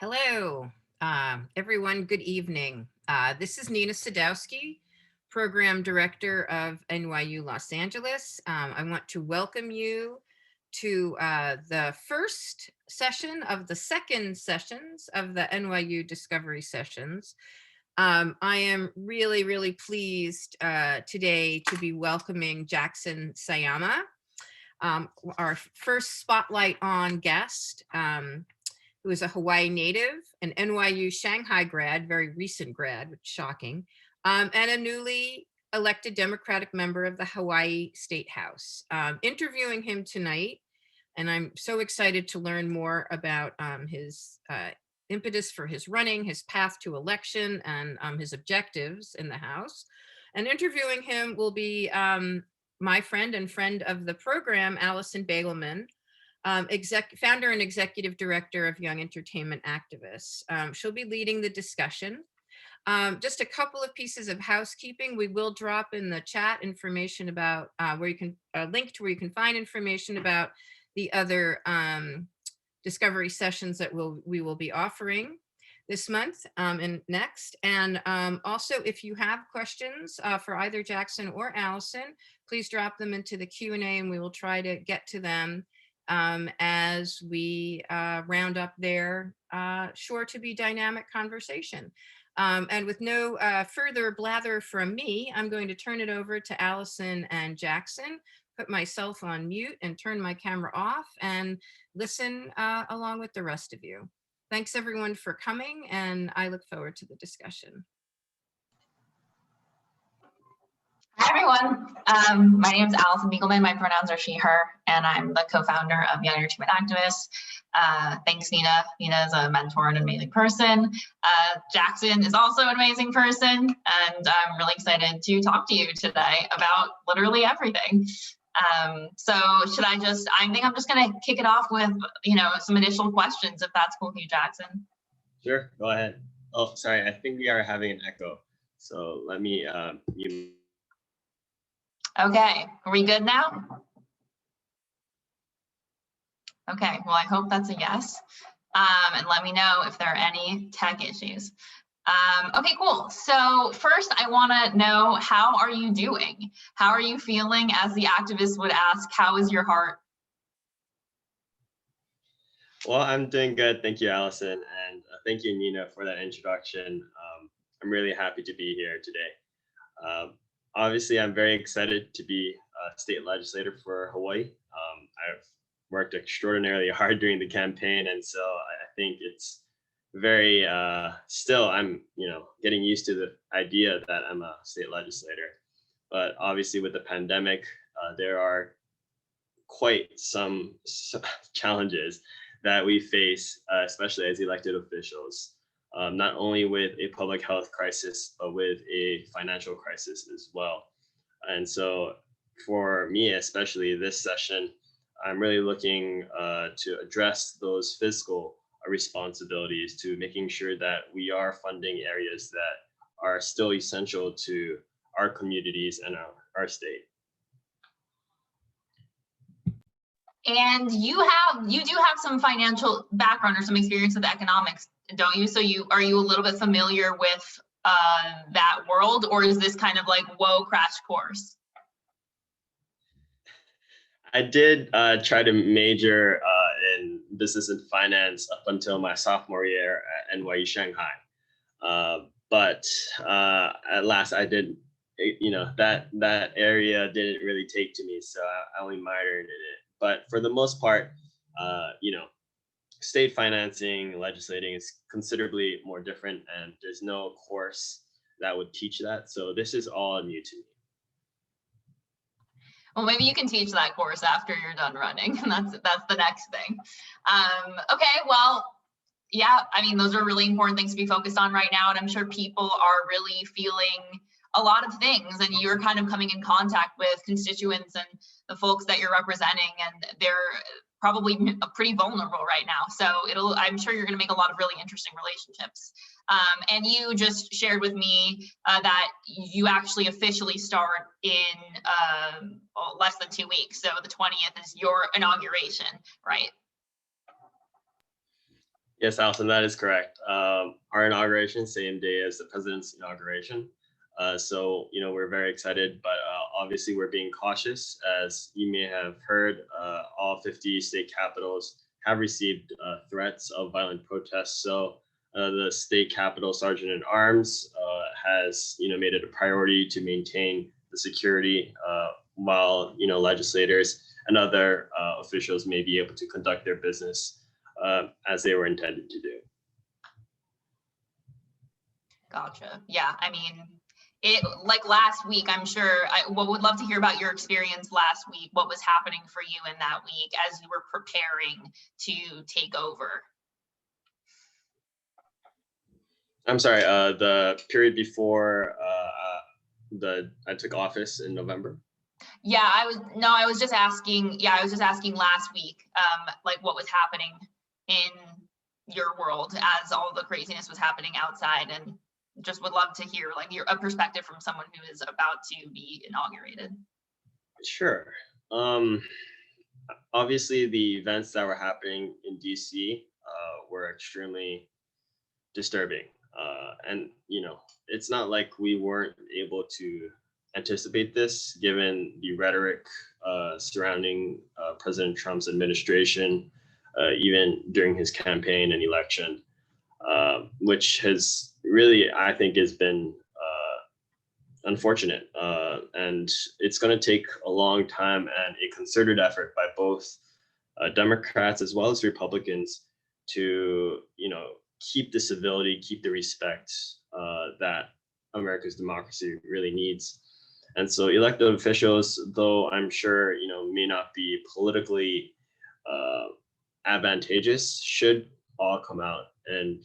Hello, everyone. Good evening. This is Nina Sadowski, Program Director of NYU Los Angeles. I want to welcome you to the first session of the second sessions of the NYU Discovery Sessions. I am really pleased today to be welcoming Jackson Sayama, our first Spotlight On guest. Who is a Hawaii native, an NYU Shanghai grad, very recent grad, which is shocking, and a newly elected Democratic member of the Hawaii State House. Interviewing him tonight, and I'm so excited to learn more about his impetus for his running, his path to election, and his objectives in the House. And interviewing him will be my friend and friend of the program, Allison Begelman, founder and executive director of Young Entertainment Activists. She'll be leading the discussion. Just a couple of pieces of housekeeping. We will drop in the chat information about where you can link to where you can find information about the other discovery sessions that we will be offering this month and next. And also, if you have questions for either Jackson or Allison, please drop them into the Q&A and we will try to get to them as we round up their sure to be dynamic conversation. And with no further blather from me, I'm going to turn it over to Allison and Jackson, put myself on mute and turn my camera off and listen along with the rest of you. Thanks everyone for coming, and I look forward to the discussion. Hi, everyone. My name is Allison Begelman. My pronouns are she, her, and I'm the co-founder of Young Entertainment Activists. Thanks, Nina. Nina is a mentor and an amazing person. Jackson is also an amazing person, and I'm really excited to talk to you today about literally everything. So I think I'm just going to kick it off with, some initial questions, if that's cool with you, Jackson. Sure, go ahead. Oh, sorry, I think we are having an echo. So let me mute. Okay, are we good now? Okay, well, I hope that's a yes. And let me know if there are any tech issues. Okay, cool. So first, I want to know, how are you doing? How are you feeling? As the activist would ask, how is your heart? Well, I'm doing good. Thank you, Allison. And thank you, Nina, for that introduction. I'm really happy to be here today. Obviously, I'm very excited to be a state legislator for Hawaii. I've worked extraordinarily hard during the campaign, and so I think it's very still I'm getting used to the idea that I'm a state legislator. But obviously, with the pandemic, there are quite some challenges that we face, especially as elected officials. Not only with a public health crisis, but with a financial crisis as well. And so for me, especially this session, I'm really looking to address those fiscal responsibilities, to making sure that we are funding areas that are still essential to our communities and our state. And you do have some financial background or some experience with economics, don't you? So are you a little bit familiar with that world, or is this kind of like, whoa, crash course? I did try to major in business and finance up until my sophomore year at NYU Shanghai. But at last I did, that area didn't really take to me. So I only minored in it. But for the most part, state financing, legislating is considerably more different, and there's no course that would teach that. So this is all new to me. Well, maybe you can teach that course after you're done running. That's the next thing. Okay, well, yeah, I mean, those are really important things to be focused on right now. And I'm sure people are really feeling a lot of things, and you're kind of coming in contact with constituents and the folks that you're representing, and they're probably pretty vulnerable right now. So I'm sure you're going to make a lot of really interesting relationships. And you just shared with me that you actually officially start in less than 2 weeks. So the 20th is your inauguration, right? Yes, Alison, that is correct. Our inauguration, same day as the president's inauguration. So, we're very excited, but obviously we're being cautious. As you may have heard, all 50 state capitals have received threats of violent protests. So the state capitol sergeant at arms has, made it a priority to maintain the security while, legislators and other officials may be able to conduct their business as they were intended to do. Gotcha. Yeah, I mean, it like last week, I'm sure would love to hear about your experience last week. What was happening for you in that week as you were preparing to take over? I'm sorry, the period before I took office in November. Yeah, I was just asking, last week, like what was happening in your world as all the craziness was happening outside, and just would love to hear like a perspective from someone who is about to be inaugurated. Sure. Obviously, the events that were happening in DC were extremely disturbing. And, it's not like we weren't able to anticipate this given the rhetoric surrounding President Trump's administration, even during his campaign and election, which has really, I think, has been unfortunate. And it's going to take a long time and a concerted effort by both Democrats as well as Republicans to, keep the civility, keep the respect that America's democracy really needs. And so elected officials, though I'm sure, may not be politically advantageous, should all come out and,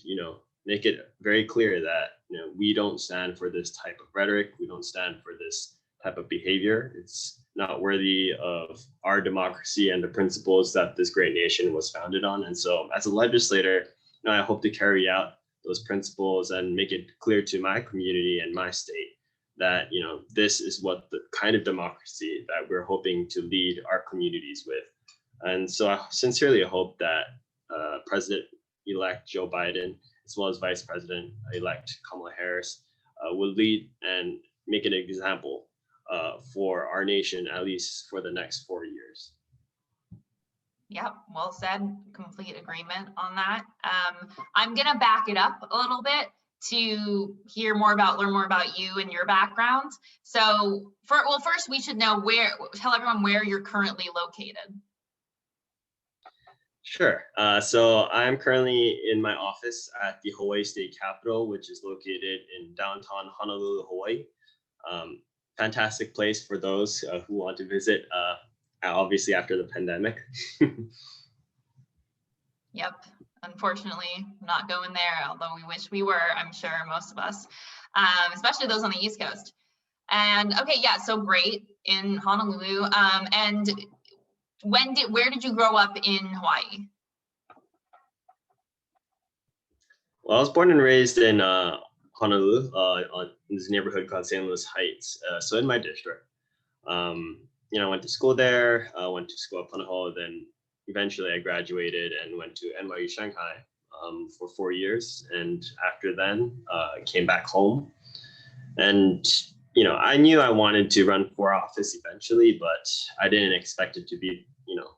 make it very clear that, we don't stand for this type of rhetoric. We don't stand for this type of behavior. It's not worthy of our democracy and the principles that this great nation was founded on. And so as a legislator, I hope to carry out those principles and make it clear to my community and my state that, this is what the kind of democracy that we're hoping to lead our communities with. And so I sincerely hope that President-elect Joe Biden, as well as Vice President-elect Kamala Harris, will lead and make an example for our nation, at least for the next 4 years. Yep, well said. Complete agreement on that. I'm gonna back it up a little bit to learn more about you and your background. So, first we should know tell everyone where you're currently located. Sure. So I'm currently in my office at the Hawaii State Capitol, which is located in downtown Honolulu, Hawaii. Fantastic place for those who want to visit, obviously after the pandemic. Yep. Unfortunately, not going there, although we wish we were, I'm sure most of us, especially those on the East Coast. And okay, yeah, so great in Honolulu. And where did you grow up in Hawaii? Well, I was born and raised in Honolulu, in this neighborhood called St. Louis Heights. So in my district, I went to school there. Went to school at Punahou. Then eventually I graduated and went to NYU Shanghai for 4 years. And after then, I came back home. And I knew I wanted to run for office eventually, but I didn't expect it to be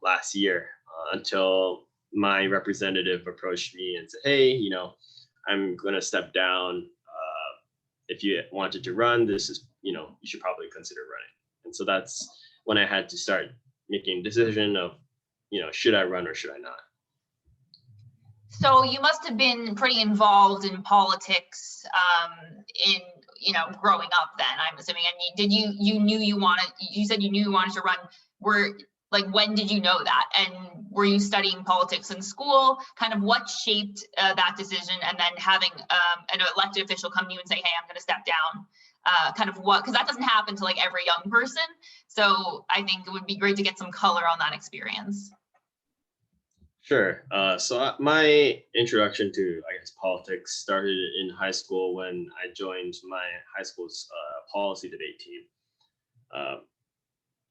last year until my representative approached me and said, hey, I'm going to step down. If you wanted to run, this is, you should probably consider running. And so that's when I had to start making a decision of, should I run or should I not? So you must have been pretty involved in politics in, growing up then, I'm assuming. And you said you knew you wanted to run. When did you know that? And were you studying politics in school? Kind of what shaped that decision? And then having an elected official come to you and say, hey, I'm going to step down. Because that doesn't happen to like every young person. So I think it would be great to get some color on that experience. Sure. So my introduction to, politics started in high school when I joined my high school's policy debate team.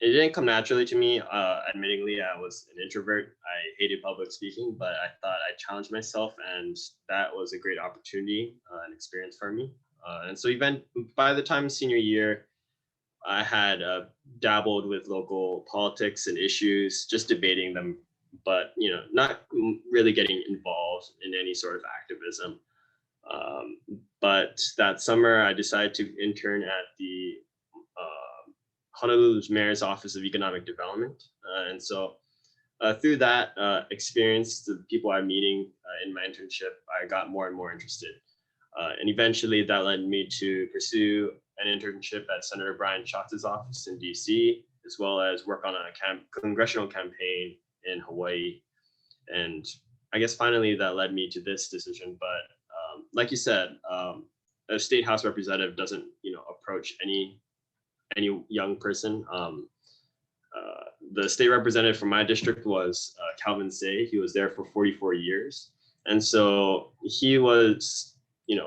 it didn't come naturally to me. Admittingly, I was an introvert. I hated public speaking, but I thought I'd challenge myself, and that was a great opportunity and experience for me. And so even by the time senior year, I had dabbled with local politics and issues, just debating them, but not really getting involved in any sort of activism. But that summer, I decided to intern at the Honolulu's Mayor's Office of Economic Development. And so through that experience, the people I'm meeting in my internship, I got more and more interested. And eventually that led me to pursue an internship at Senator Brian Schatz's office in DC, as well as work on a congressional campaign in Hawaii. And I guess finally that led me to this decision. But like you said, a state house representative doesn't, approach any young person. The state representative from my district was Calvin Say. He was there for 44 years. And so he was,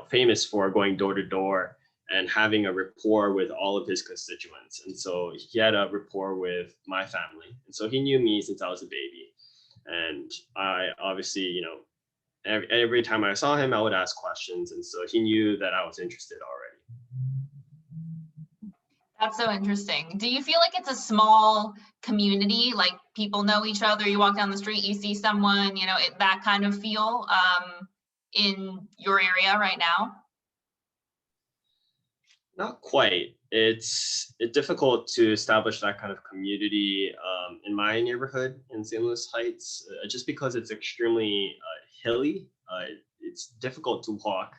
famous for going door to door and having a rapport with all of his constituents. And so he had a rapport with my family. And so he knew me since I was a baby. And I obviously, every time I saw him, I would ask questions. And so he knew that I was interested already. That's so interesting. Do you feel like it's a small community, like people know each other, you walk down the street, you see someone, that kind of feel in your area right now? Not quite. It's difficult to establish that kind of community in my neighborhood in St. Louis Heights, just because it's extremely hilly. It's difficult to walk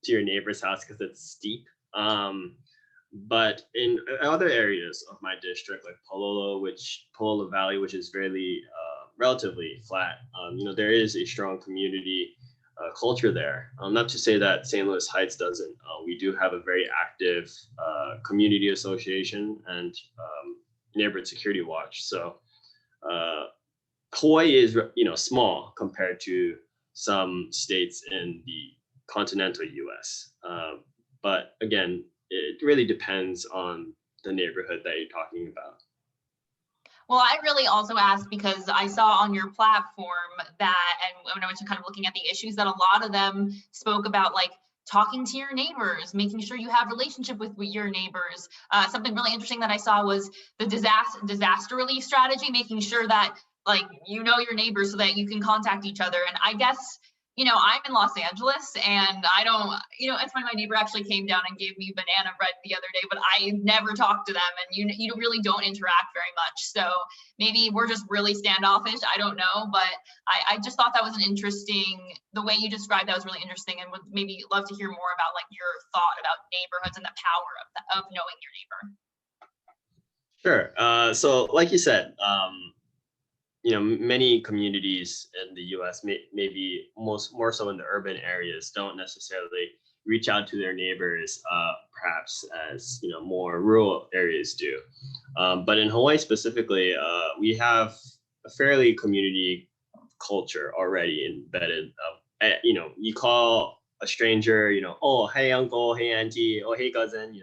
to your neighbor's house because it's steep. But in other areas of my district, like Palolo Valley, which is really relatively flat, there is a strong community culture there. Not to say that St. Louis Heights doesn't. We do have a very active community association and neighborhood security watch. So Hawaii is, small compared to some states in the continental U.S. But again, it really depends on the neighborhood that you're talking about. Well, I really also asked because I saw on your platform that, and when I was kind of looking at the issues, that a lot of them spoke about like talking to your neighbors, making sure you have relationship with your neighbors. Something really interesting that I saw was the disaster relief strategy, making sure that your neighbors so that you can contact each other. And I guess, I'm in Los Angeles and I don't, it's funny, my neighbor actually came down and gave me banana bread the other day, but I never talked to them, and you really don't interact very much. So maybe we're just really standoffish. I don't know, but I just thought that was the way you described that was really interesting, and would maybe love to hear more about your thought about neighborhoods and the power of knowing your neighbor. Sure. So like you said, many communities in the U.S., maybe more so in the urban areas, don't necessarily reach out to their neighbors, perhaps as more rural areas do. But in Hawaii specifically, we have a fairly community culture already embedded. You call a stranger, oh, hey uncle, hey auntie, oh, hey cousin,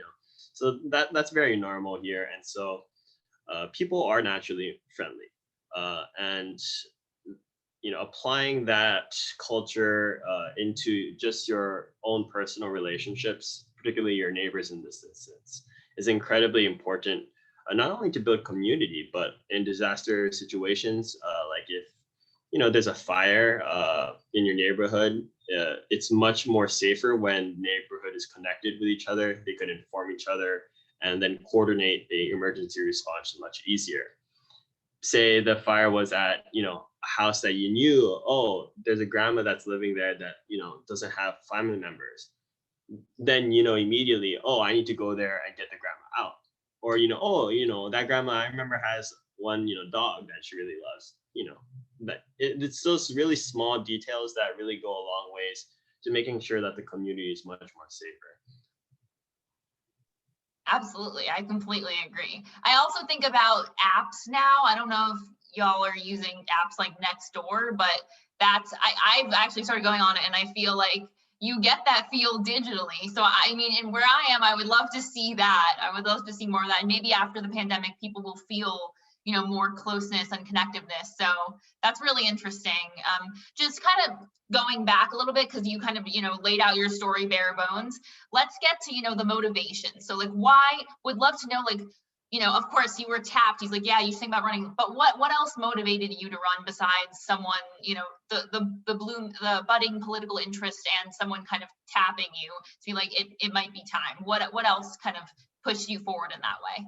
So that's very normal here, and so people are naturally friendly. And applying that culture into just your own personal relationships, particularly your neighbors in this instance, is incredibly important, not only to build community, but in disaster situations, like if there's a fire in your neighborhood, it's much more safer when neighborhood is connected with each other. They could inform each other and then coordinate the emergency response much easier. Say the fire was at a house that you knew, oh, there's a grandma that's living there that doesn't have family members, then immediately, oh, I need to go there and get the grandma out. Or that grandma I remember has one dog that she really loves. But it's those really small details that really go a long ways to making sure that the community is much more safer. Absolutely. I completely agree. I also think about apps now. I don't know if y'all are using apps like Nextdoor, but I've actually started going on it, and I feel like, you get that feel digitally. So I mean, and where I am, I would love to see that. I would love to see more of that. And maybe after the pandemic, people will feel, you know, more closeness and connectiveness. So that's really interesting. Just kind of going back a little bit, because you kind of, you know, laid out your story bare bones. Let's get to, you know, the motivation. So like, why, would love to know, like, you know, of course you were tapped. He's like, yeah, you think about running, but what else motivated you to run besides someone, you know, the budding political interest and someone kind of tapping you to be like, it might be time. What else kind of pushed you forward in that way?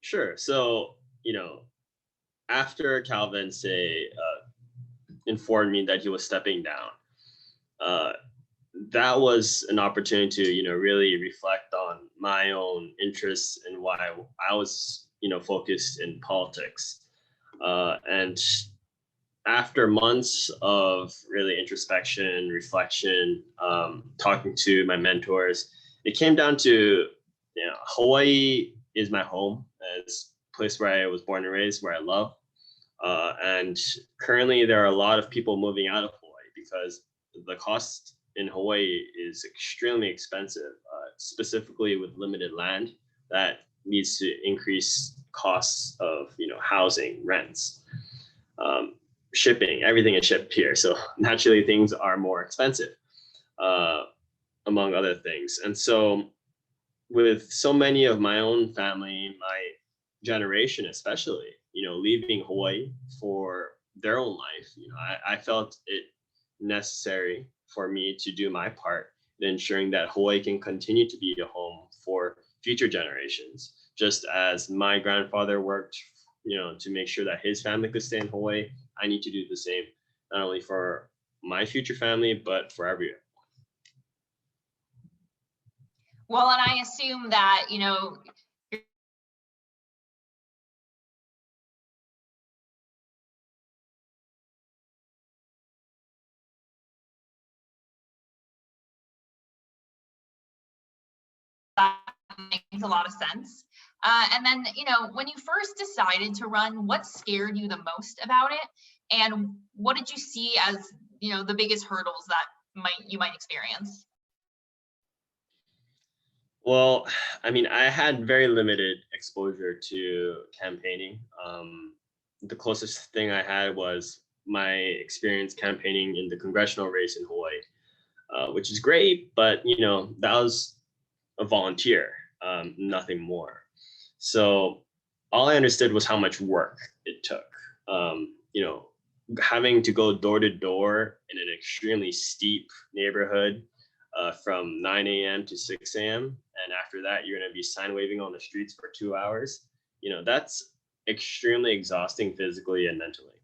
Sure. So, after Calvin informed me that he was stepping down, uh, that was an opportunity to, really reflect on my own interests and why I was, focused in politics. And after months of really introspection, reflection, talking to my mentors, it came down to, Hawaii is my home. It's a place where I was born and raised, where I love. And currently there are a lot of people moving out of Hawaii because the cost in Hawaii is extremely expensive, specifically with limited land. That leads to increased costs of, housing, rents, shipping. Everything is shipped here, so naturally things are more expensive, among other things. And so, with so many of my own family, my generation especially, leaving Hawaii for their own life, I felt it necessary for me to do my part in ensuring that Hawaii can continue to be a home for future generations. Just as my grandfather worked, to make sure that his family could stay in Hawaii, I need to do the same, not only for my future family, but for everyone. Well, and I assume that, that makes a lot of sense. And then, when you first decided to run, what scared you the most about it? And what did you see as, the biggest hurdles that you might experience? Well, I had very limited exposure to campaigning. The closest thing I had was my experience campaigning in the congressional race in Hawaii, which is great, but that was a volunteer, nothing more. So all I understood was how much work it took. Having to go door to door in an extremely steep neighborhood, from 9 a.m. to 6 a.m. And after that, you're going to be sign waving on the streets for 2 hours. That's extremely exhausting physically and mentally.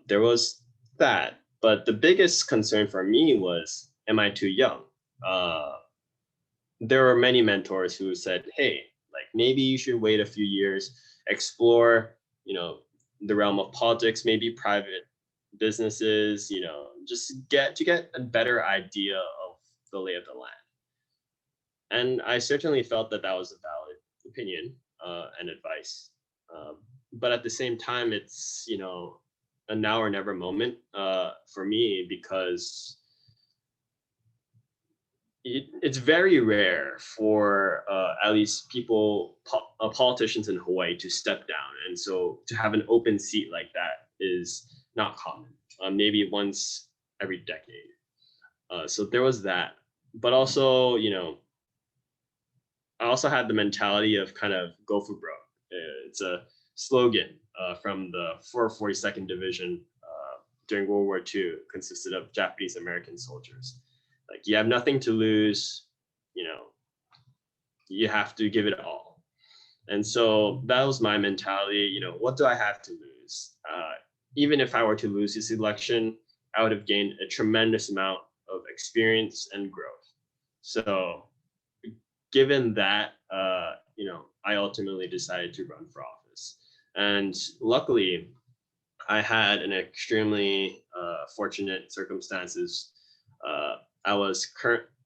There was that. But the biggest concern for me was, am I too young? There were many mentors who said, hey, like maybe you should wait a few years, explore, the realm of politics, maybe private businesses, just get a better idea of the lay of the land. And I certainly felt that was a valid opinion, and advice. But at the same time, it's, a now or never moment, for me, because it's very rare for, at least politicians in Hawaii to step down. And so to have an open seat like that is not common, maybe once every decade. So there was that. But also, I also had the mentality of kind of go for broke. It's a slogan, from the 442nd Division, during World War II, consisted of Japanese American soldiers. Like, you have nothing to lose, you have to give it all. And so that was my mentality. What do I have to lose? Even if I were to lose this election, I would have gained a tremendous amount of experience and growth. So given that, I ultimately decided to run for office. And luckily, I had an extremely, fortunate circumstances.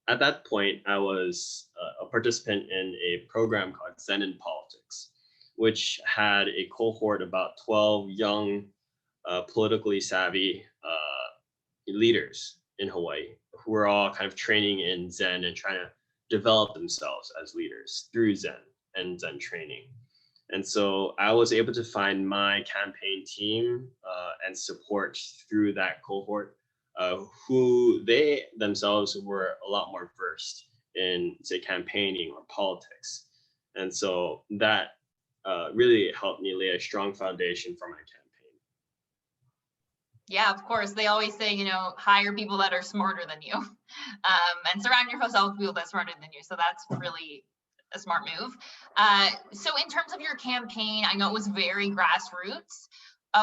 At that point, I was, a participant in a program called Zen in Politics, which had a cohort about 12 young, politically savvy, leaders in Hawaii who are all kind of training in Zen and trying to develop themselves as leaders through Zen and Zen training. And so I was able to find my campaign team and support through that cohort, who they themselves were a lot more versed in, say, campaigning or politics. And so that really helped me lay a strong foundation for my campaign. Yeah, of course. They always say, hire people that are smarter than you, and surround yourself with people that are smarter than you. So that's really a smart move. So in terms of your campaign, I know it was very grassroots.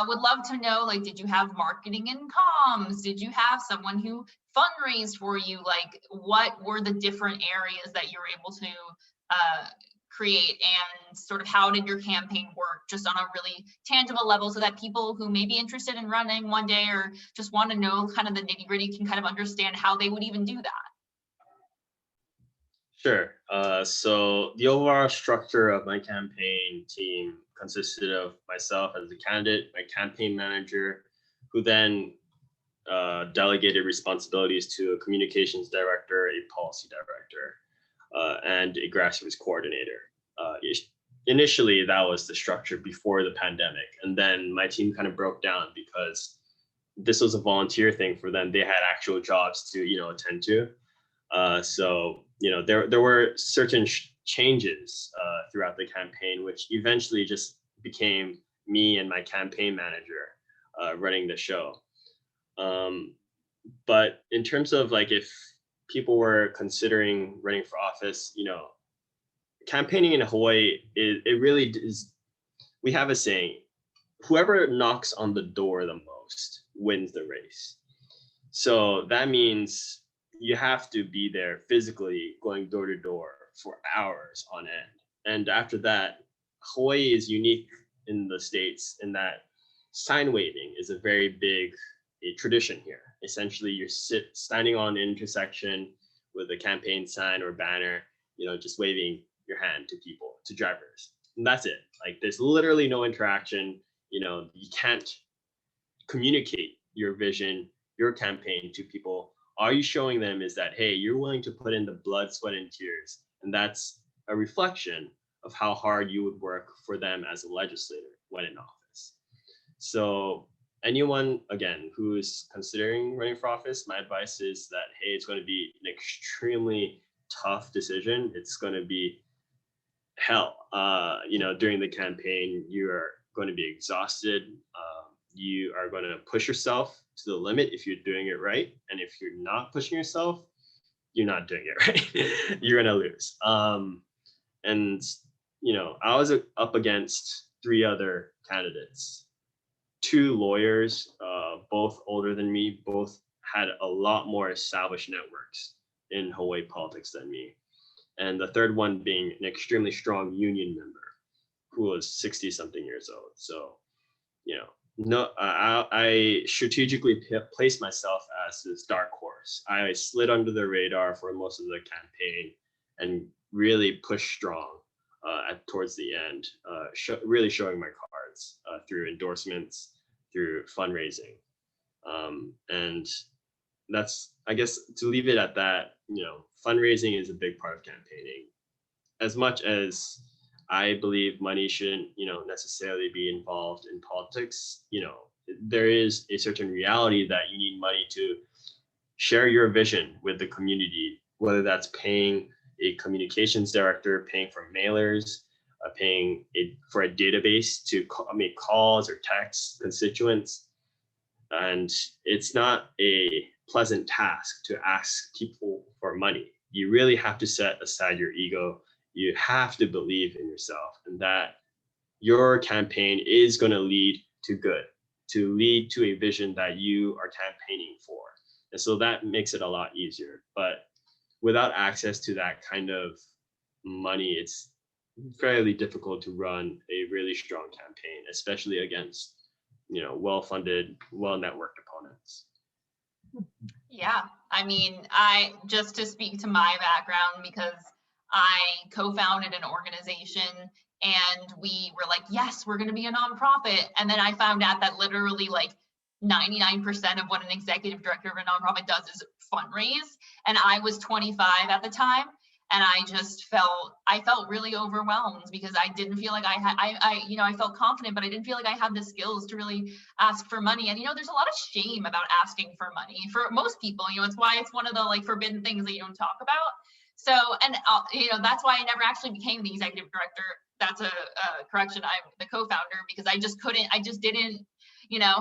Would love to know, like, did you have marketing and comms? Did you have someone who fundraised for you? Like, what were the different areas that you were able to create, and sort of how did your campaign work just on a really tangible level, so that people who may be interested in running one day or just want to know kind of the nitty gritty can kind of understand how they would even do that? Sure. So the overall structure of my campaign team consisted of myself as the candidate, my campaign manager, who then delegated responsibilities to a communications director, a policy director, and a grassroots coordinator. Initially, that was the structure before the pandemic. And then my team kind of broke down because this was a volunteer thing for them. They had actual jobs to, attend to. So, there were certain changes throughout the campaign, which eventually just became me and my campaign manager running the show. But in terms of like, if people were considering running for office, campaigning in Hawaii, it really is, we have a saying, whoever knocks on the door the most wins the race. So that means you have to be there physically going door to door for hours on end. And after that, Hawaii is unique in the States in that sign waving is a very big tradition here. Essentially, you're standing on an intersection with a campaign sign or banner, just waving your hand to people, to drivers. And that's it. Like, there's literally no interaction. You can't communicate your vision, your campaign to people. All you're showing them is that, hey, you're willing to put in the blood, sweat, and tears. And that's a reflection of how hard you would work for them as a legislator when in office. So anyone, again, who is considering running for office, my advice is that, hey, it's going to be an extremely tough decision. It's going to be hell. During the campaign, you are going to be exhausted. You are going to push yourself to the limit if you're doing it right. And if you're not pushing yourself, you're not doing it right. You're going to lose. And I was up against 3 other candidates, 2 lawyers, both older than me, both had a lot more established networks in Hawaii politics than me. And the third one being an extremely strong union member who was 60 something years old. So, I strategically placed myself as this dark horse. I slid under the radar for most of the campaign and really pushed strong towards the end, really showing my cards through endorsements, through fundraising. And that's, I guess, to leave it at that, fundraising is a big part of campaigning. As much as I believe money shouldn't, necessarily be involved in politics, there is a certain reality that you need money to share your vision with the community, whether that's paying a communications director, paying for mailers, paying for a database to make calls or text constituents. And it's not a pleasant task to ask people for money. You really have to set aside your ego. You have to believe in yourself, and that your campaign is going to lead to good, to lead to a vision that you are campaigning for. And so that makes it a lot easier. But without access to that kind of money, it's fairly difficult to run a really strong campaign, especially against, well-funded, well-networked opponents. Yeah, I mean, just to speak to my background, because I co-founded an organization and we were like, yes, we're going to be a nonprofit. And then I found out that literally like 99% of what an executive director of a nonprofit does is fundraise. And I was 25 at the time. And I felt really overwhelmed because I didn't feel like I felt confident, but I didn't feel like I had the skills to really ask for money. And, there's a lot of shame about asking for money for most people. It's why it's one of the like forbidden things that you don't talk about. So, and that's why I never actually became the executive director. That's a correction. I'm the co-founder because I just didn't,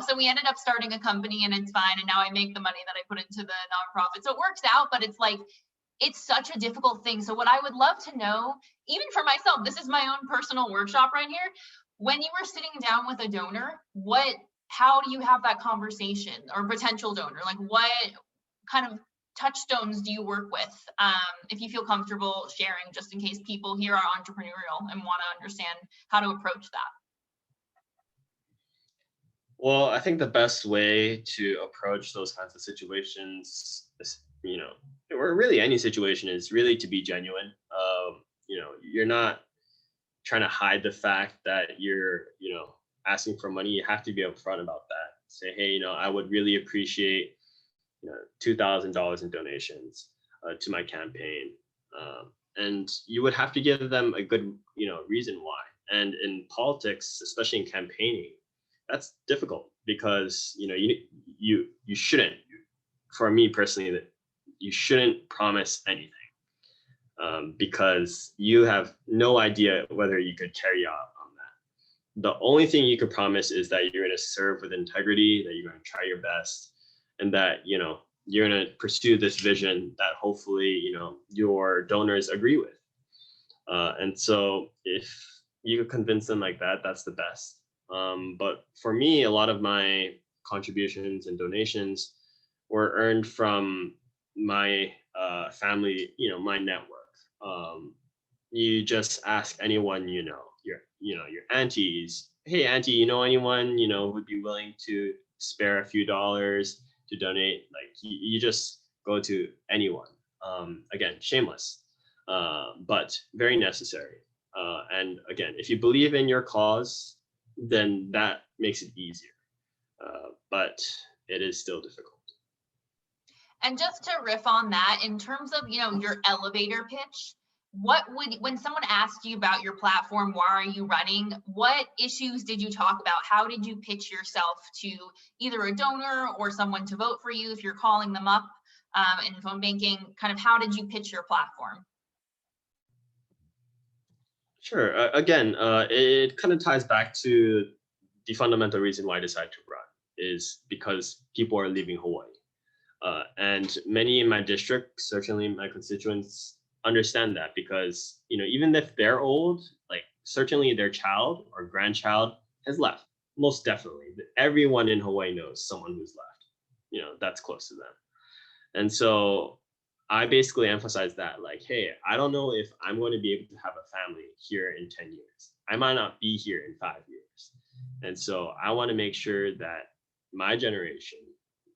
so we ended up starting a company and it's fine. And now I make the money that I put into the nonprofit. So it works out, but it's like, it's such a difficult thing. So what I would love to know, even for myself, this is my own personal workshop right here. When you were sitting down with a donor, how do you have that conversation, or potential donor? Like what kind of touchstones do you work with? If you feel comfortable sharing, just in case people here are entrepreneurial and want to understand how to approach that. Well, I think the best way to approach those kinds of situations is, or really any situation, is really to be genuine. You're not trying to hide the fact that you're, asking for money. You have to be upfront about that. Say, hey, I would really appreciate, $2,000 in donations to my campaign. And you would have to give them a good, reason why. And in politics, especially in campaigning, that's difficult because, you shouldn't, for me personally, that you shouldn't promise anything because you have no idea whether you could carry out on that. The only thing you could promise is that you're going to serve with integrity, that you're going to try your best, and that, you're going to pursue this vision that hopefully, your donors agree with. And so if you could convince them like that, that's the best. But for me, a lot of my contributions and donations were earned from my family, my network. You just ask anyone, your aunties, hey, auntie, anyone, would be willing to spare a few dollars to donate? Like you just go to anyone. Again, shameless, but very necessary. And again, if you believe in your cause, then that makes it easier. But it is still difficult. And just to riff on that, in terms of, your elevator pitch, when someone asked you about your platform, why are you running? What issues did you talk about? How did you pitch yourself to either a donor or someone to vote for you if you're calling them up in phone banking? Kind of how did you pitch your platform? Sure. Again, it kind of ties back to the fundamental reason why I decided to run is because people are leaving Hawaii. And many in my district, certainly my constituents, understand that because, even if they're old, like certainly their child or grandchild has left. Most definitely. Everyone in Hawaii knows someone who's left, that's close to them. And so I basically emphasize that, like, hey, I don't know if I'm going to be able to have a family here in 10 years. I might not be here in 5 years. And so I want to make sure that my generation,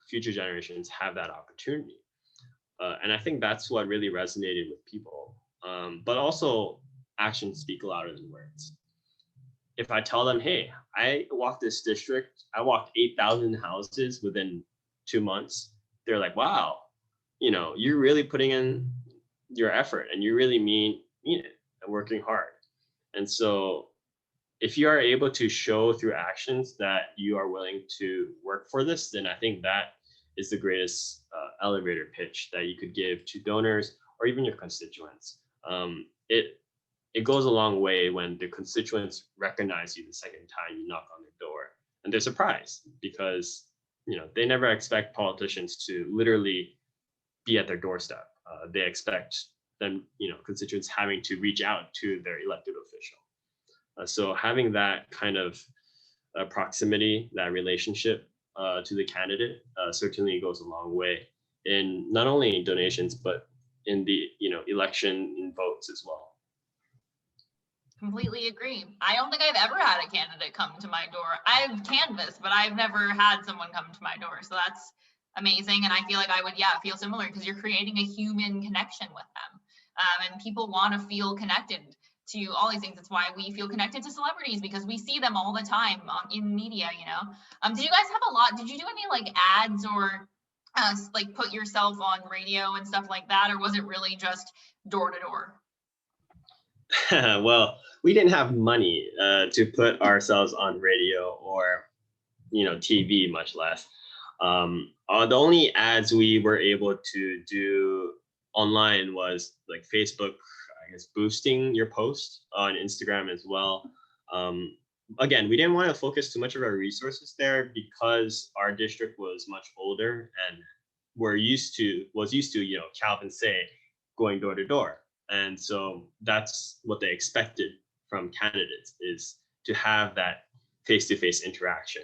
future generations have that opportunity. And I think that's what really resonated with people. But also actions speak louder than words. If I tell them, hey, I walked this district, I walked 8,000 houses within 2 months, they're like, wow, you're really putting in your effort and you really mean it and working hard. And so if you are able to show through actions that you are willing to work for this, then I think that is the greatest elevator pitch that you could give to donors or even your constituents. It goes a long way when the constituents recognize you the second time you knock on their door and they're surprised because they never expect politicians to literally be at their doorstep. They expect them, constituents having to reach out to their elected official. So having that kind of proximity, that relationship to the candidate certainly goes a long way in not only donations, but in the election in votes as well. Completely agree. I don't think I've ever had a candidate come to my door. I've canvassed, but I've never had someone come to my door. So that's amazing. And I feel like I would, feel similar because you're creating a human connection with them. And people want to feel connected. to all these things. That's why we feel connected to celebrities, because we see them all the time in media, you know. Did you guys have a lot, did you do any like ads or like put yourself on radio and stuff like that, or was it really just door to door? Well, we didn't have money to put ourselves on radio or, TV, much less. The only ads we were able to do online was like Facebook, I guess, boosting your post on Instagram as well. Again, we didn't want to focus too much of our resources there because our district was much older and was used to, Calvin say, going door to door. And so that's what they expected from candidates, is to have that face-to-face interaction.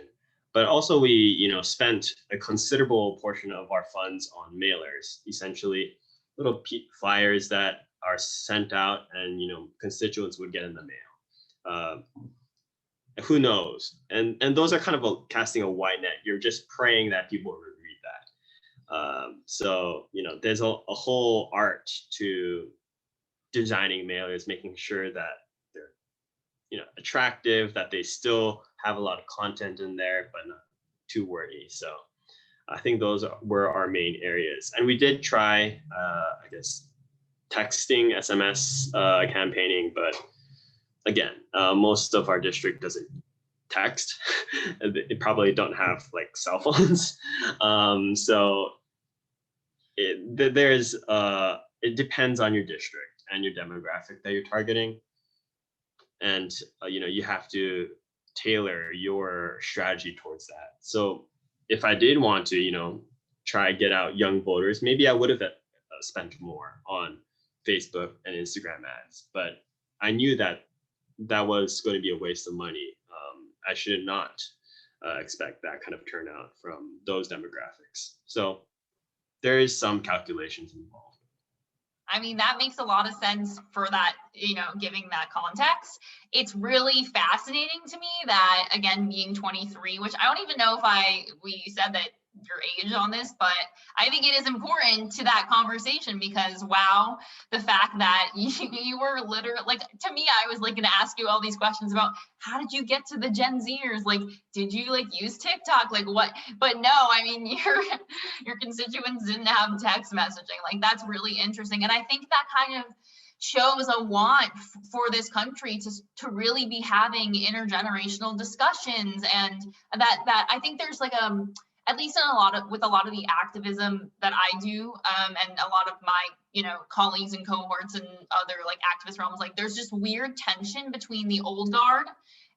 But also we, spent a considerable portion of our funds on mailers, essentially little flyers that are sent out and, constituents would get in the mail. Who knows? And those are kind of casting a wide net. You're just praying that people would read that. So, there's a whole art to designing mailers, making sure that they're, attractive, that they still have a lot of content in there, but not too wordy. So I think those were our main areas. And we did try, I guess, texting, SMS campaigning, but again, most of our district doesn't text. They probably don't have like cell phones. So it depends on your district and your demographic that you're targeting. And, you have to tailor your strategy towards that. So if I did want to, try get out young voters, maybe I would have spent more on Facebook and Instagram ads, but I knew that was going to be a waste of money. I should not expect that kind of turnout from those demographics. So there is some calculations involved. I mean, that makes a lot of sense for that, giving that context. It's really fascinating to me that, again, being 23, which I don't even know if we said that your age on this, but I think it is important to that conversation because, wow, the fact that you were literally, like, to me, I was like going to ask you all these questions about how did you get to the Gen Zers? Like, did you like use TikTok? Like what? But no, I mean, your constituents didn't have text messaging. Like, that's really interesting. And I think that kind of shows a want for this country to really be having intergenerational discussions. And that I think there's like at least with a lot of the activism that I do, and a lot of my, colleagues and cohorts and other like activist realms, like there's just weird tension between the old guard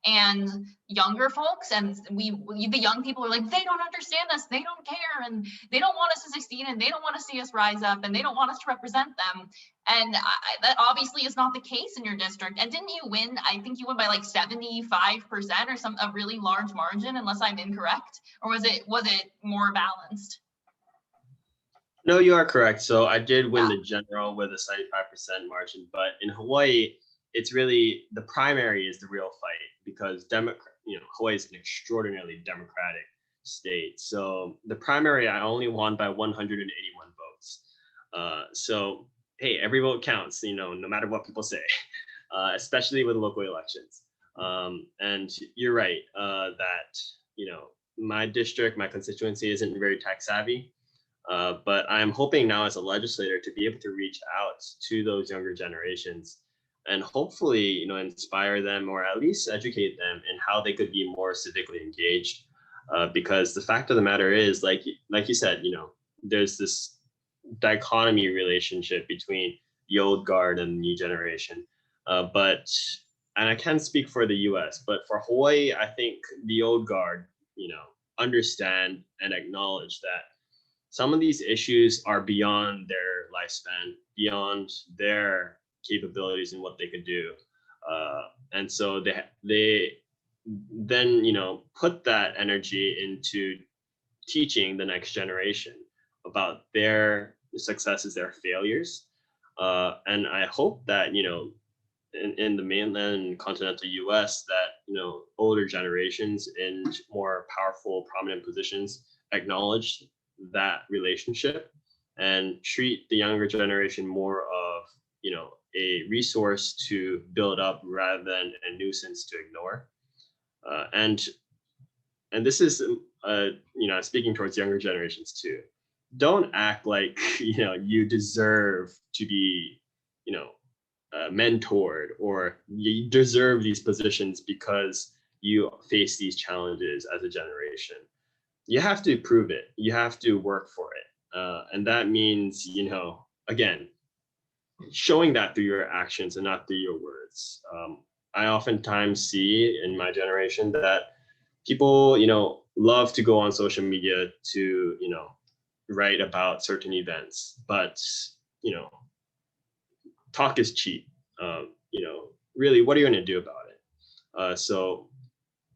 and younger folks. And the young people are like, they don't understand us, they don't care, and they don't want us to succeed, and they don't want to see us rise up, and they don't want us to represent them. And that obviously is not the case in your district. And didn't you win? I think you won by like 75% or a really large margin, unless I'm incorrect. Or was it more balanced? No, you are correct. So I did win the general with a 75% margin, but in Hawaii, it's really the primary is the real fight because Hawaii is an extraordinarily democratic state. So the primary, I only won by 181 votes. So hey, every vote counts, no matter what people say, especially with local elections. And you're right that, my district, my constituency isn't very tech savvy, but I'm hoping now as a legislator to be able to reach out to those younger generations and hopefully, inspire them or at least educate them in how they could be more civically engaged. Because the fact of the matter is, like you said, there's this dichotomy relationship between the old guard and the new generation. And I can't speak for the US, but for Hawaii, I think the old guard, understand and acknowledge that some of these issues are beyond their lifespan, beyond their capabilities and what they could do. And so they then, put that energy into teaching the next generation about their successes, their failures. And I hope that, in the mainland continental US that, older generations in more powerful, prominent positions acknowledge that relationship and treat the younger generation more of, a resource to build up rather than a nuisance to ignore. And this is, speaking towards younger generations too. Don't act like you deserve to be mentored, or you deserve these positions because you face these challenges as a generation. You have to prove it. You have to work for it, and that means again, showing that through your actions and not through your words. I oftentimes see in my generation that people love to go on social media to write about certain events, but talk is cheap. Really, what are you going to do about it? So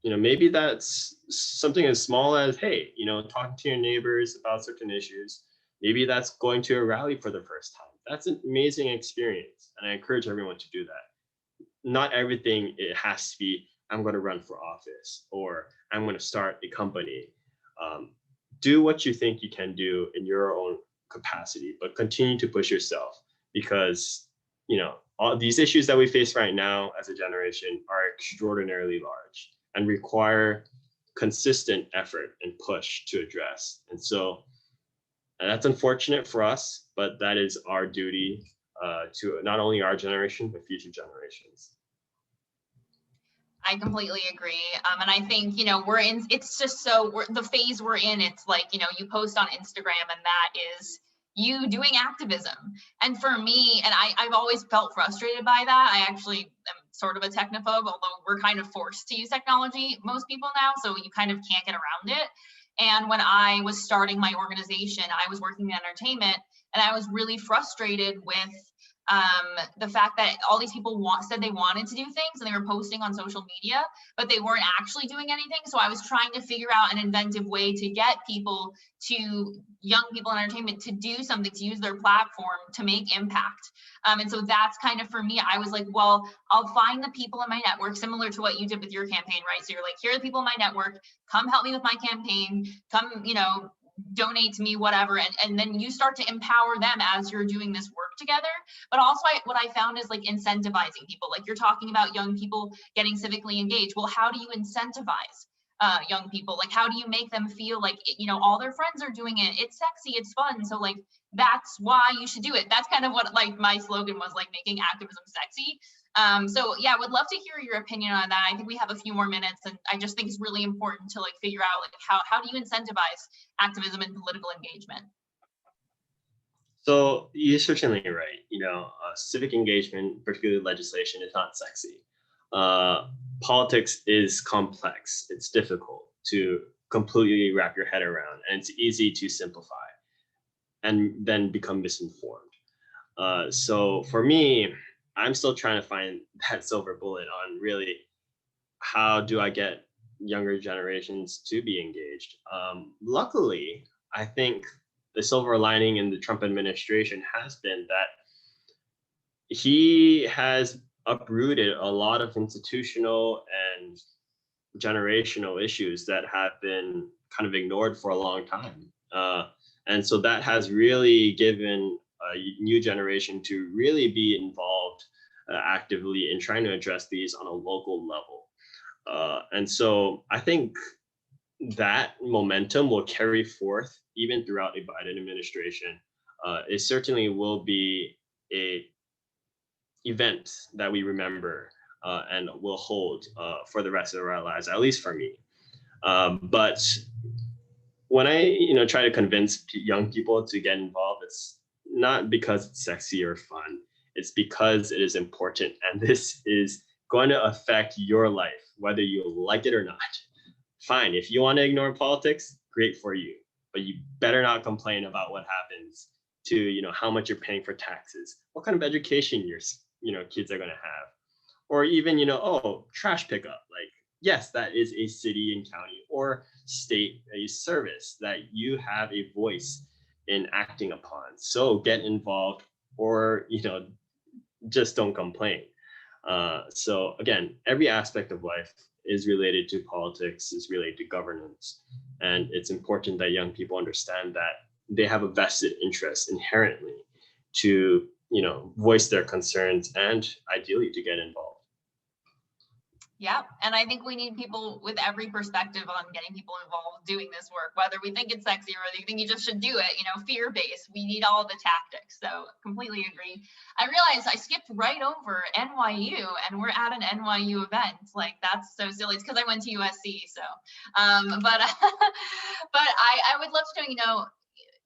maybe that's something as small as, hey, talking to your neighbors about certain issues. Maybe that's going to a rally for the first time. That's an amazing experience, and I encourage everyone to do that. Not everything it has to be, I'm going to run for office, or I'm going to start a company. Do what you think you can do in your own capacity, but continue to push yourself, because all these issues that we face right now as a generation are extraordinarily large and require consistent effort and push to address. And so that's unfortunate for us, but that is our duty to not only our generation, but future generations. I completely agree. And I think, it's just the phase we're in, it's like, you post on Instagram and that is you doing activism. And for me, and I've always felt frustrated by that. I actually am sort of a technophobe, although we're kind of forced to use technology, most people now, so you kind of can't get around it. And when I was starting my organization, I was working in entertainment, and I was really frustrated with the fact that all these people said they wanted to do things, and they were posting on social media, but they weren't actually doing anything. So I was trying to figure out an inventive way to get young people in entertainment to do something, to use their platform to make impact. And so that's kind of, for me, I was like, well, I'll find the people in my network, similar to what you did with your campaign, right? So you're like, here are the people in my network, come help me with my campaign, come, donate to me, whatever. And then you start to empower them as you're doing this work together. But also what I found is like incentivizing people. Like you're talking about young people getting civically engaged. Well, how do you incentivize young people? Like, how do you make them feel like, all their friends are doing it? It's sexy, it's fun. So like, that's why you should do it. That's kind of what like my slogan was, like making activism sexy. So yeah, would love to hear your opinion on that. I think we have a few more minutes, and I just think it's really important to like figure out like how do you incentivize activism and political engagement? So you're certainly right. Civic engagement, particularly legislation, is not sexy. Politics is complex. It's difficult to completely wrap your head around, and it's easy to simplify and then become misinformed. So for me, I'm still trying to find that silver bullet on really how do I get younger generations to be engaged. Luckily, I think the silver lining in the Trump administration has been that he has uprooted a lot of institutional and generational issues that have been kind of ignored for a long time. And so that has really given a new generation to really be involved actively in trying to address these on a local level. And so I think that momentum will carry forth even throughout a Biden administration. It certainly will be a event that we remember and will hold for the rest of our lives, at least for me. But when I try to convince young people to get involved, it's not because it's sexy or fun. It's because it is important, and this is going to affect your life, whether you like it or not. Fine, if you want to ignore politics, great for you, but you better not complain about what happens to how much you're paying for taxes, what kind of education your kids are going to have, or even trash pickup. Like, yes, that is a city and county or state a service that you have a voice in acting upon. So get involved, or just don't complain. So again, every aspect of life is related to politics, is related to governance. And it's important that young people understand that they have a vested interest inherently to, voice their concerns and ideally to get involved. Yeah, and I think we need people with every perspective on getting people involved doing this work, whether we think it's sexy or whether you think you just should do it, fear-based. We need all the tactics. So completely agree. I realized I skipped right over NYU and we're at an NYU event. Like, that's so silly. It's because I went to USC. So, but I would love to know,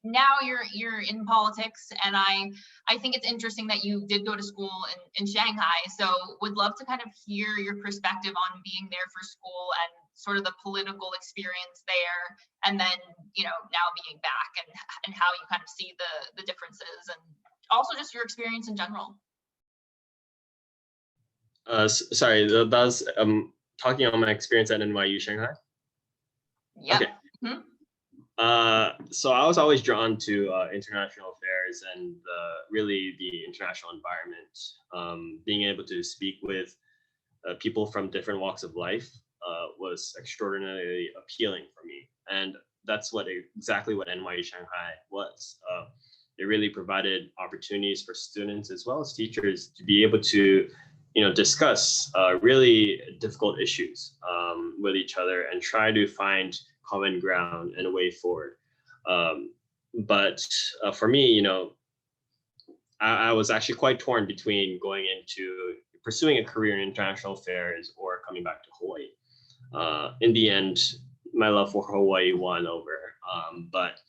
now you're in politics, and I think it's interesting that you did go to school in Shanghai. So would love to kind of hear your perspective on being there for school and sort of the political experience there, and then now being back, and how you kind of see the differences, and also just your experience in general. Sorry, that was talking about my experience at NYU Shanghai. Yep. Okay. Mm-hmm. So I was always drawn to international affairs and really the international environment. Being able to speak with people from different walks of life was extraordinarily appealing for me. And that's exactly what NYU Shanghai was. It really provided opportunities for students as well as teachers to be able to discuss really difficult issues with each other and try to find common ground and a way forward. But for me, I was actually quite torn between going into pursuing a career in international affairs or coming back to Hawaii. In the end, my love for Hawaii won over. But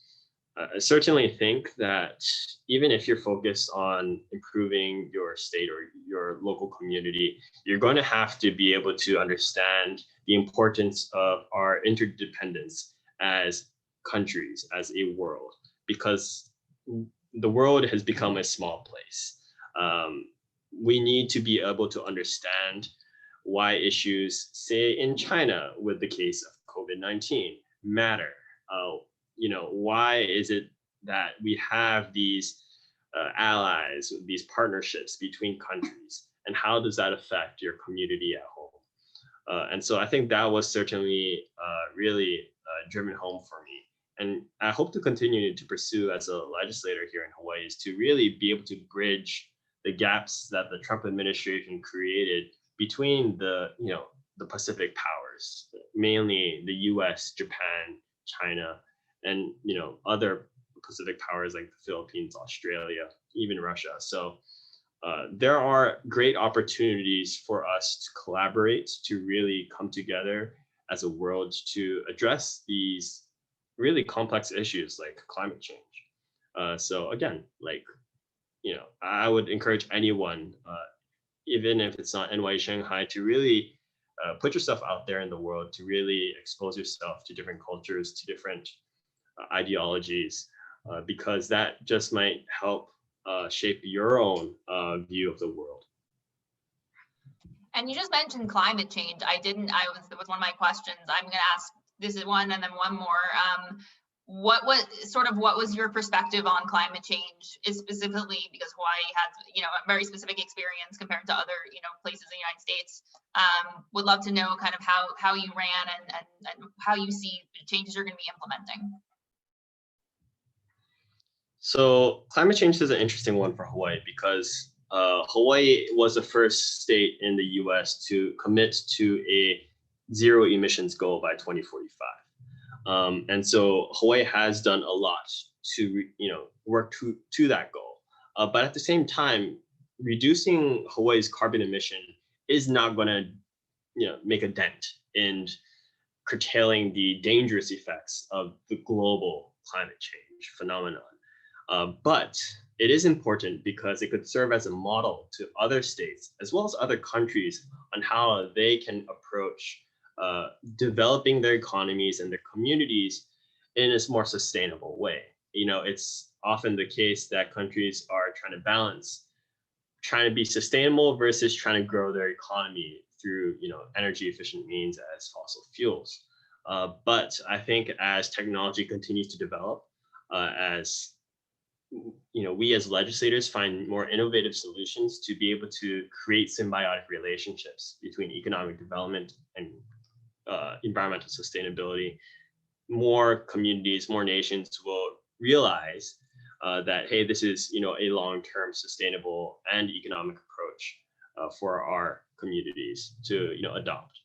I certainly think that even if you're focused on improving your state or your local community, you're going to have to be able to understand the importance of our interdependence as countries, as a world, because the world has become a small place. We need to be able to understand why issues, say in China with the case of COVID-19, matter. Why is it that we have these allies, these partnerships between countries, and how does that affect your community at home? And so I think that was certainly really driven home for me. And I hope to continue to pursue as a legislator here in Hawaii is to really be able to bridge the gaps that the Trump administration created between the Pacific powers, mainly the US, Japan, China, and other Pacific powers like the Philippines, Australia, even Russia. So there are great opportunities for us to collaborate, to really come together as a world to address these really complex issues like climate change. So again, I would encourage anyone, even if it's not NYU Shanghai, to really put yourself out there in the world, to really expose yourself to different cultures, to different ideologies, because that just might help shape your own view of the world. And you just mentioned climate change. It was one of my questions. I'm going to ask, this is one and then one more. What was your perspective on climate change, specifically because Hawaii has, a very specific experience compared to other, places in the United States. Would love to know kind of how you ran and how you see the changes you're going to be implementing. So climate change is an interesting one for Hawaii because Hawaii was the first state in the US to commit to a zero emissions goal by 2045. And so Hawaii has done a lot to work to that goal. But at the same time, reducing Hawaii's carbon emission is not going to make a dent in curtailing the dangerous effects of the global climate change phenomenon. But it is important because it could serve as a model to other states as well as other countries on how they can approach developing their economies and their communities in a more sustainable way. It's often the case that countries are trying to balance trying to be sustainable versus trying to grow their economy through energy efficient means as fossil fuels. But I think as technology continues to develop, as we as legislators find more innovative solutions to be able to create symbiotic relationships between economic development and environmental sustainability, more communities, more nations will realize that, hey, this is, a long-term sustainable and economic approach for our communities to, adopt.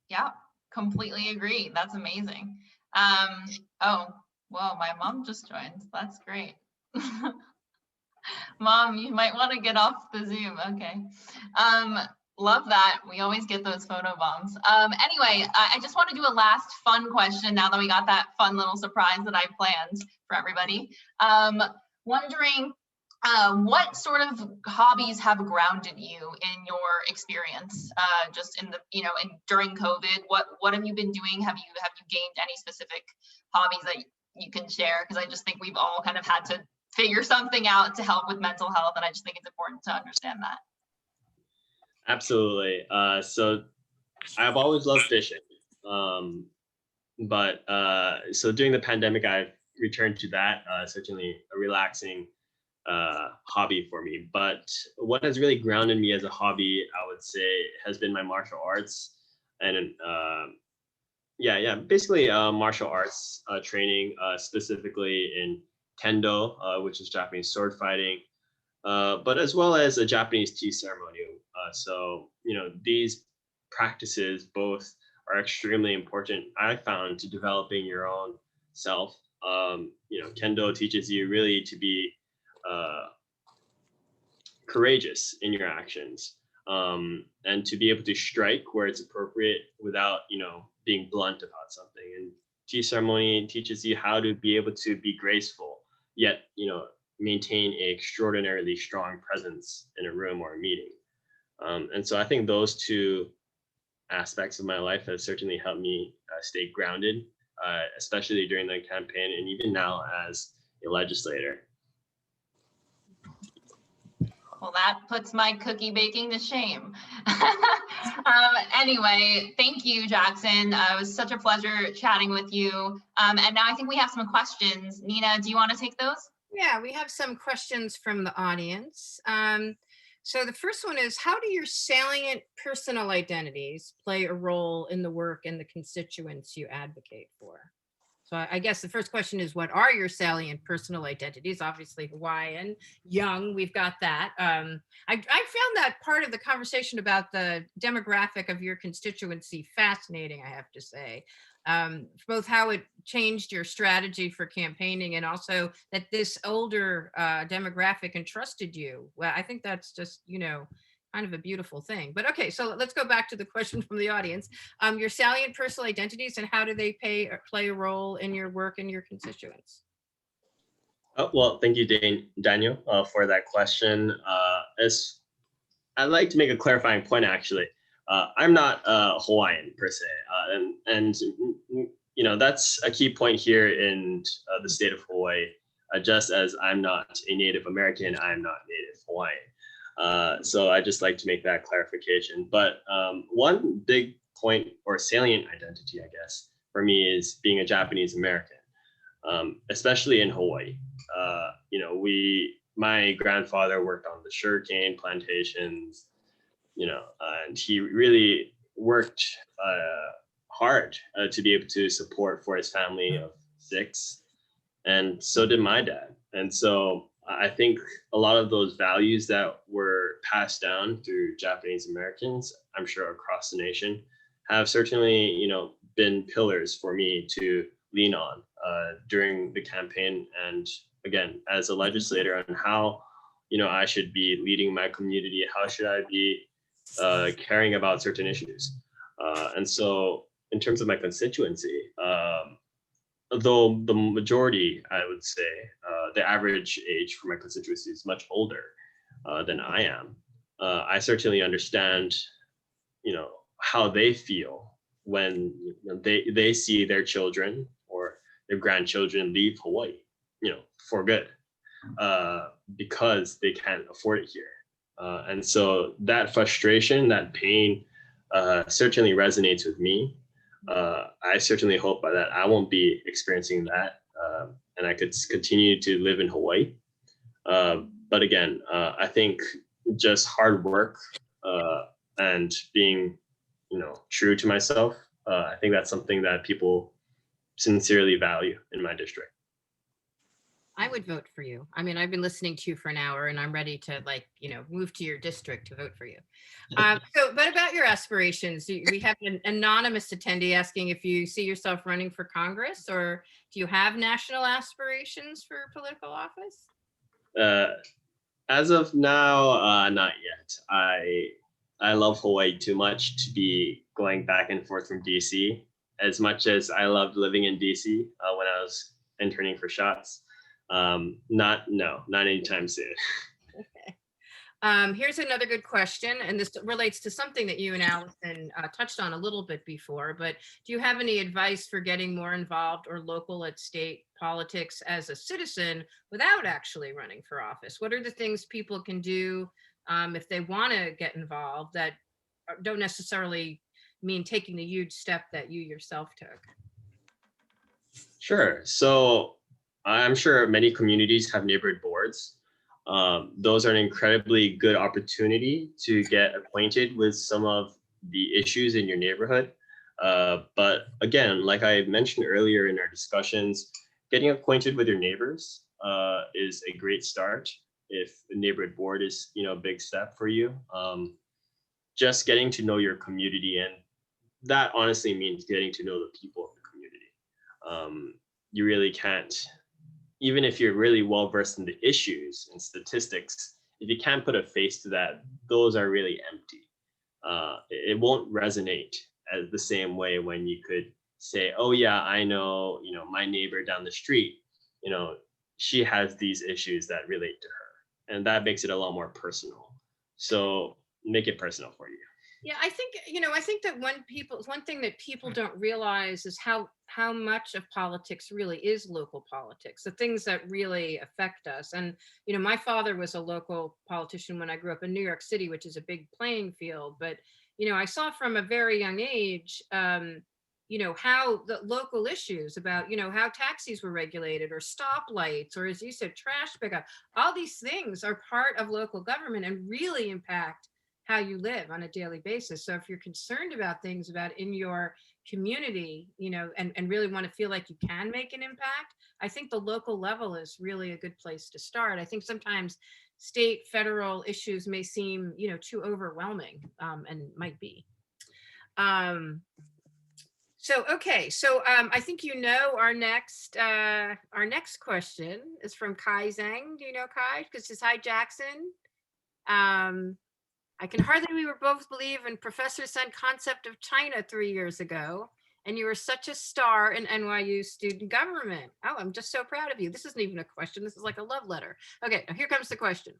Yeah, completely agree. That's amazing. Oh, whoa, my mom just joined. That's great. Mom, you might want to get off the Zoom. Okay. Love that. We always get those photo bombs. Anyway, I just want to do a last fun question now that we got that fun little surprise that I planned for everybody. Wondering what sort of hobbies have grounded you in your experience, just in the, during COVID? What have you been doing? Have you gained any specific hobbies that you can share? Because I just think we've all kind of had to figure something out to help with mental health, and I just think it's important to understand that. Absolutely. So I've always loved fishing, but so during the pandemic, I've returned to that. Certainly a relaxing hobby for me. But what has really grounded me as a hobby, I would say, has been my martial arts, and basically martial arts training, specifically in Kendo, which is Japanese sword fighting, but as well as a Japanese tea ceremony. So, these practices both are extremely important, I found, to developing your own self. Kendo teaches you really to be courageous in your actions, and to be able to strike where it's appropriate without, being blunt about something. And tea ceremony teaches you how to be able to be graceful, yet, maintain an extraordinarily strong presence in a room or a meeting. And so I think those two aspects of my life have certainly helped me stay grounded, especially during the campaign and even now as a legislator. Well, that puts my cookie baking to shame. Anyway, thank you, Jackson. It was such a pleasure chatting with you. And now I think we have some questions. Nina, do you want to take those? Yeah, we have some questions from the audience. So the first one is, how do your salient personal identities play a role in the work and the constituents you advocate for? So I guess the first question is, what are your salient personal identities? Obviously Hawaiian, young, we've got that. I found that part of the conversation about the demographic of your constituency fascinating, I have to say. Both how it changed your strategy for campaigning and also that this older demographic entrusted you. Well, I think that's just, kind of a beautiful thing. But okay, so let's go back to the question from the audience. Your salient personal identities and how do they play a role in your work and your constituents? Oh, well, thank you, Daniel, for that question. As I'd like to make a clarifying point, actually. I'm not Hawaiian per se, and that's a key point here in the state of Hawaii. Just as I'm not a Native American, I'm not Native Hawaiian. So I just like to make that clarification. But one big point or salient identity, I guess, for me is being a Japanese American, especially in Hawaii. My grandfather worked on the sugarcane plantations, and he really worked hard to be able to support for his family of 6. And so did my dad. And so I think a lot of those values that were passed down through Japanese Americans, I'm sure across the nation, have certainly, been pillars for me to lean on during the campaign. And again, as a legislator, on how, I should be leading my community, how should I be caring about certain issues. And so in terms of my constituency, though the majority, I would say, the average age for my constituency is much older than I am, I certainly understand, how they feel when they see their children or their grandchildren leave Hawaii, for good, because they can't afford it here. And so that frustration, that pain, certainly resonates with me. I certainly hope that I won't be experiencing that, and I could continue to live in Hawaii. But again, I think just hard work and being, true to myself, I think that's something that people sincerely value in my district. I would vote for you. I mean, I've been listening to you for an hour and I'm ready to move to your district to vote for you. But about your aspirations, we have an anonymous attendee asking if you see yourself running for Congress, or do you have national aspirations for political office? As of now, not yet. I love Hawaii too much to be going back and forth from DC. As much as I loved living in DC when I was interning for Shots, not anytime soon. Okay. Here's another good question, and this relates to something that you and Allison touched on a little bit before, but do you have any advice for getting more involved or local at state politics as a citizen without actually running for office? What are the things people can do if they want to get involved that don't necessarily mean taking the huge step that you yourself took? Sure. So I'm sure many communities have neighborhood boards. Those are an incredibly good opportunity to get acquainted with some of the issues in your neighborhood. But again, like I mentioned earlier in our discussions, getting acquainted with your neighbors is a great start. If the neighborhood board is, a big step for you, just getting to know your community, and that honestly means getting to know the people of the community. You really can't, even if you're really well versed in the issues and statistics, if you can't put a face to that, those are really empty. It won't resonate as the same way when you could say, oh yeah, I know, my neighbor down the street, she has these issues that relate to her, and that makes it a lot more personal. So make it personal for you. Yeah, I think that one thing that people don't realize is how much of politics really is local politics, the things that really affect us. And my father was a local politician when I grew up in New York City, which is a big playing field. But I saw from a very young age, how the local issues about how taxis were regulated, or stoplights, or as you said, trash pickup, all these things are part of local government and really impact how you live on a daily basis. So if you're concerned about things about in your community, and really want to feel like you can make an impact, I think the local level is really a good place to start. I think sometimes state, federal issues may seem, too overwhelming, and might be. So I think our next question is from Kai Zhang. Do you know Kai? Because it's hi Jackson. I can hardly we were both believe in Professor Sun concept of China 3 years ago, and you were such a star in NYU student government. Oh, I'm just so proud of you. This isn't even a question. This is like a love letter. Okay, now here comes the question.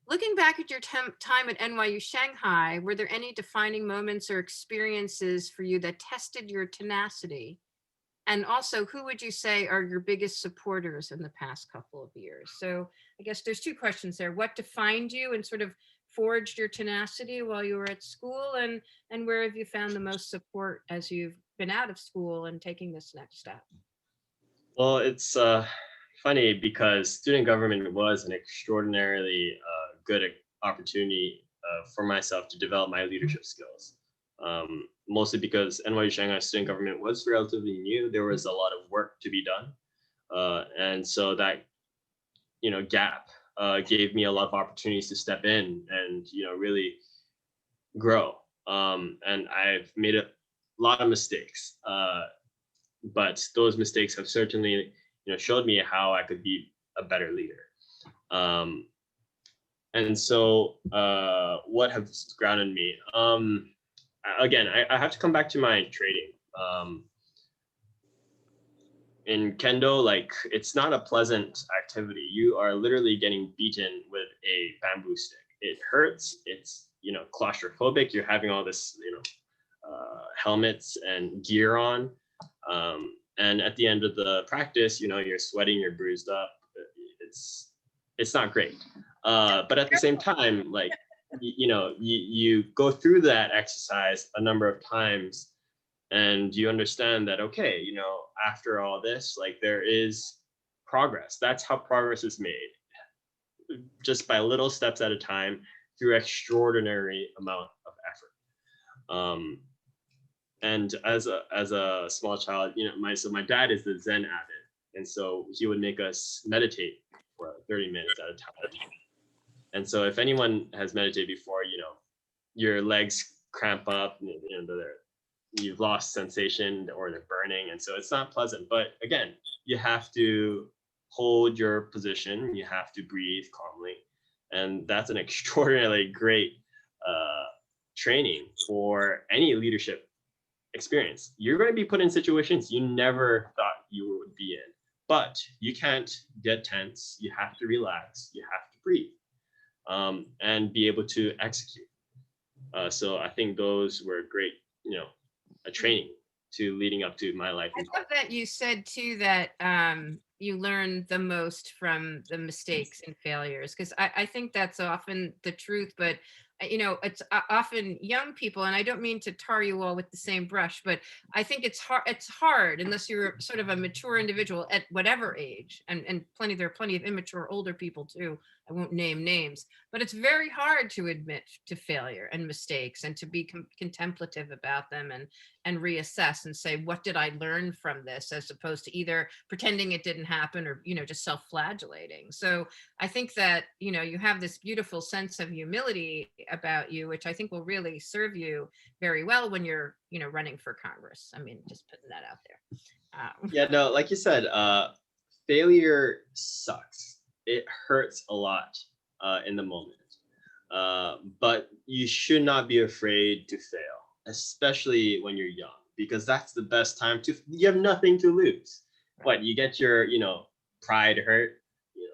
Looking back at your time at NYU Shanghai, were there any defining moments or experiences for you that tested your tenacity? And also, who would you say are your biggest supporters in the past couple of years? So I guess there's two questions there. What defined you and sort of forged your tenacity while you were at school? And where have you found the most support as you've been out of school and taking this next step? Well, it's funny because student government was an extraordinarily good opportunity for myself to develop my leadership skills. Mostly because NYU Shanghai student government was relatively new. There was a lot of work to be done. And so that, gap gave me a lot of opportunities to step in and, really grow. And I've made a lot of mistakes, but those mistakes have certainly, showed me how I could be a better leader. And so what has grounded me? Again, I have to come back to my training. In Kendo, like, it's not a pleasant activity. You are literally getting beaten with a bamboo stick. It hurts. It's, claustrophobic. You're having all this, helmets and gear on. And at the end of the practice, you're sweating, you're bruised up. It's not great. But at the same time, like, you go through that exercise a number of times and you understand that, okay, after all this, like, there is progress. That's how progress is made, just by little steps at a time through extraordinary amount of effort. And as a small child, my dad is the Zen abbot. And so he would make us meditate for 30 minutes at a time. And so if anyone has meditated before, your legs cramp up, you've lost sensation or they're burning. And so it's not pleasant. But again, you have to hold your position. You have to breathe calmly. And that's an extraordinarily great training for any leadership experience. You're going to be put in situations you never thought you would be in, but you can't get tense. You have to relax. You have to breathe and be able to execute. So I think those were great, a training to leading up to my life. I love that you said too that you learn the most from the mistakes and failures, because I think that's often the truth. But it's often young people, and I don't mean to tar you all with the same brush, but I think it's hard. It's hard unless you're sort of a mature individual at whatever age, and there are plenty of immature older people too. I won't name names, but it's very hard to admit to failure and mistakes and to be contemplative about them and reassess and say, what did I learn from this, as opposed to either pretending it didn't happen or just self-flagellating. So I think that you have this beautiful sense of humility about you, which I think will really serve you very well when you're running for Congress. I mean, just putting that out there. Yeah, no, like you said, failure sucks. It hurts a lot in the moment. But you should not be afraid to fail, especially when you're young, because that's the best time you have nothing to lose. What, you get your, pride hurt?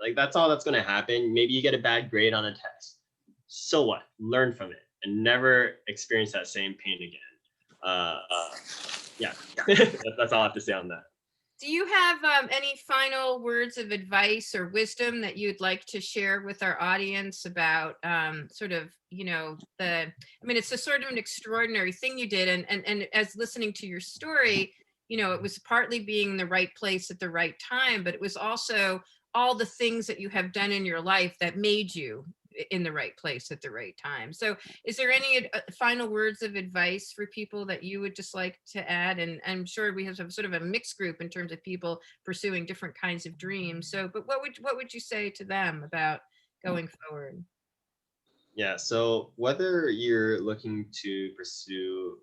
Like, that's all that's going to happen. Maybe you get a bad grade on a test. So what? Learn from it and never experience that same pain again. Yeah, that's all I have to say on that. Do you have any final words of advice or wisdom that you'd like to share with our audience about sort of, it's a sort of an extraordinary thing you did. And as listening to your story, it was partly being in the right place at the right time, but it was also all the things that you have done in your life that made you in the right place at the right time. So is there any final words of advice for people that you would just like to add? And I'm sure we have sort of a mixed group in terms of people pursuing different kinds of dreams. So, but what would you say to them about going forward? Yeah, so whether you're looking to pursue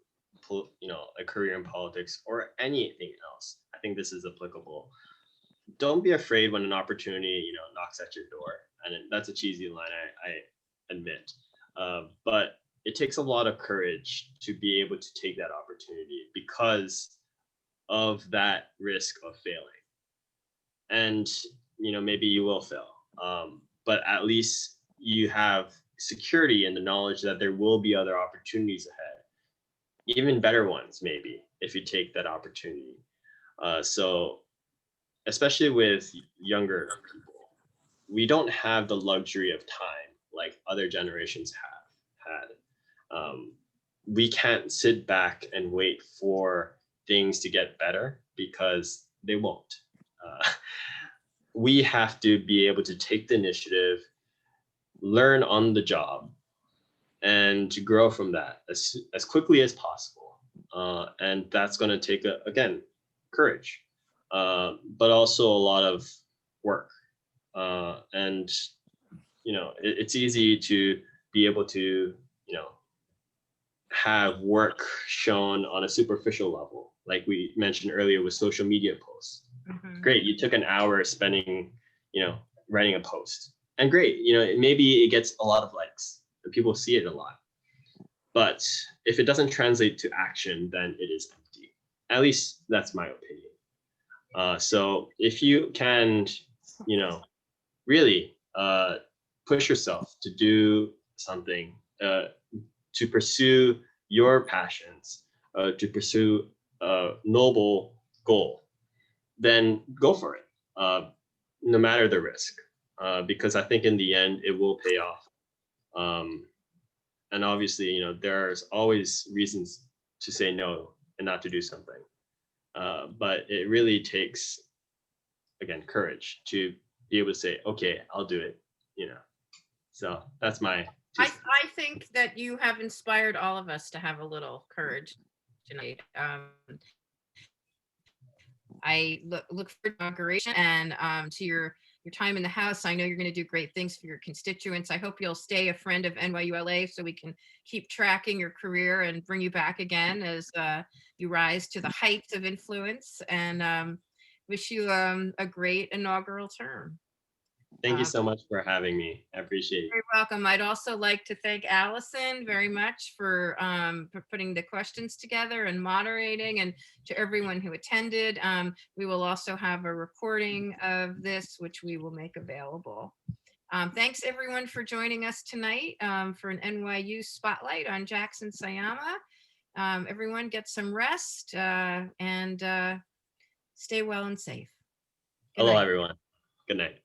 a career in politics or anything else, I think this is applicable. Don't be afraid when an opportunity knocks at your door. And that's a cheesy line, I admit, but it takes a lot of courage to be able to take that opportunity because of that risk of failing. And maybe you will fail, but at least you have security in the knowledge that there will be other opportunities ahead, even better ones maybe, if you take that opportunity. So especially with younger people, we don't have the luxury of time like other generations have had. We can't sit back and wait for things to get better because they won't. We have to be able to take the initiative, learn on the job, and to grow from that as quickly as possible. And that's going to take, again, courage, but also a lot of work. And it's easy to be able to have work shown on a superficial level, like we mentioned earlier with social media posts. Mm-hmm. Great, you took an hour spending writing a post, and great, maybe it gets a lot of likes and people see it a lot, but if it doesn't translate to action, then it is empty. At least that's my opinion. So if you can really push yourself to do something, to pursue your passions, to pursue a noble goal, then go for it, no matter the risk, because I think in the end it will pay off. And obviously, there's always reasons to say no and not to do something, but it really takes, again, courage to be able to say, okay, I'll do it, so that's my I think that you have inspired all of us to have a little courage tonight. I look for inauguration and to your time in the House. I know you're going to do great things for your constituents. I hope you'll stay a friend of NYULA so we can keep tracking your career and bring you back again as you rise to the heights of influence. And wish you a great inaugural term. Thank you Um, so much for having me. I appreciate it. You're welcome. I'd also like to thank Allison very much for putting the questions together and moderating, and to everyone who attended. We will also have a recording of this, which we will make available. Thanks everyone for joining us tonight for an NYU Spotlight on Jackson Sayama. Everyone get some rest and stay well and safe. Good Hello, night. everyone. Good night.